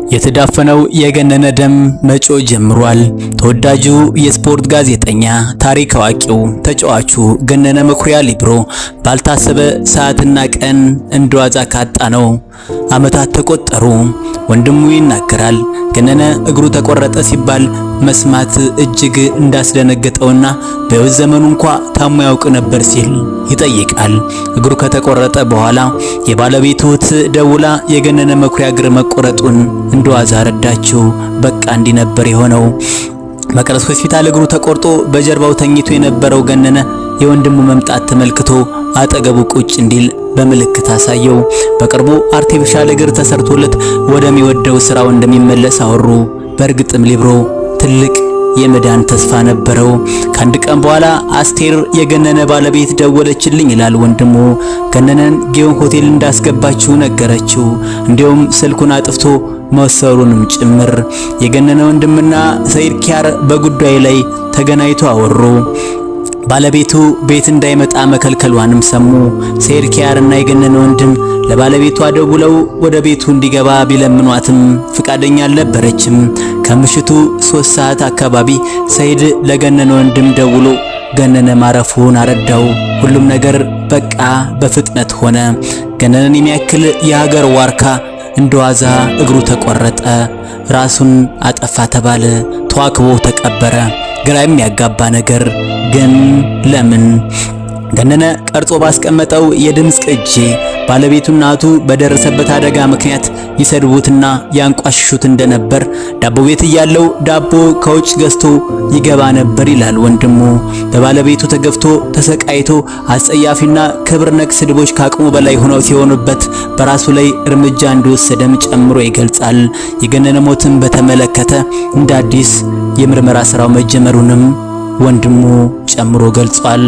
የተዳፈነው የገነነ ደም መጮ ጀምሯል። ተወዳጁ የስፖርት ጋዜጠኛ፣ ታሪክ አዋቂው፣ ተጫዋቹ ገነነ መኩሪያ ሊብሮ ባልታሰበ ሰዓትና ቀን እንደዋዛ ካጣ ነው ዓመታት ተቆጠሩ። ወንድሙ ይናገራል። ገነነ እግሩ ተቆረጠ ሲባል መስማት እጅግ እንዳስደነገጠውና በሕይወት ዘመኑ እንኳ ታሞ ያውቅ ነበር ሲል ይጠይቃል። እግሩ ከተቆረጠ በኋላ የባለቤቱ እህት ደውላ የገነነ መኩሪያ እግር መቆረጡን እንደዋዛ ረዳችው። በቃ እንዲህ ነበር የሆነው። መቀለስ ሆስፒታል እግሩ ተቆርጦ በጀርባው ተኝቶ የነበረው ገነነ የወንድሙ መምጣት ተመልክቶ አጠገቡ ቁጭ እንዲል በምልክት አሳየው። በቅርቡ አርቲፊሻል እግር ተሰርቶለት ወደሚወደው ስራው እንደሚመለስ አወሩ። በእርግጥም ሊብሮ ትልቅ የመዳን ተስፋ ነበረው። ከአንድ ቀን በኋላ አስቴር የገነነ ባለቤት ደወለችልኝ ይላል ወንድሙ። ገነነን ጊዮን ሆቴል እንዳስገባችው ነገረችው። እንዲሁም ስልኩን አጥፍቶ መወሰሩንም ጭምር። የገነነ ወንድምና ሰይድ ኪያር በጉዳዩ ላይ ተገናኝተው አወሩ። ባለቤቱ ቤት እንዳይመጣ መከልከሏንም ሰሙ። ሰይድ ኪያርና የገነነ ወንድም ለባለቤቷ ደውለው ወደ ቤቱ እንዲገባ ቢለምኗትም ፍቃደኛ አልነበረችም። ከምሽቱ 3 ሰዓት አካባቢ ሰይድ ለገነነ ወንድም ደውሎ ገነነ ማረፉን አረዳው። ሁሉም ነገር በቃ በፍጥነት ሆነ። ገነነን የሚያክል የሀገር ዋርካ እንደዋዛ እግሩ ተቆረጠ። ራሱን አጠፋ ተባለ። ተዋክቦ ተቀበረ። ግራ የሚያጋባ ነገር ግን ለምን? ገነነ ቀርጾ ባስቀመጠው የድምጽ ቅጂ ባለቤቱና እህቱ በደረሰበት አደጋ ምክንያት ይሰድቡትና ያንቋሽሹት እንደነበር፣ ዳቦ ቤት እያለው ዳቦ ከውጭ ገዝቶ ይገባ ነበር ይላል ወንድሙ። በባለቤቱ ተገፍቶ ተሰቃይቶ አስጸያፊና ክብር ነክ ስድቦች ከአቅሙ በላይ ሆነው ሲሆኑበት በራሱ ላይ እርምጃ እንደወሰደም ጨምሮ ይገልጻል። የገነነ ሞትን በተመለከተ እንደ አዲስ የምርመራ ስራው መጀመሩንም ወንድሙ ጨምሮ ገልጿል።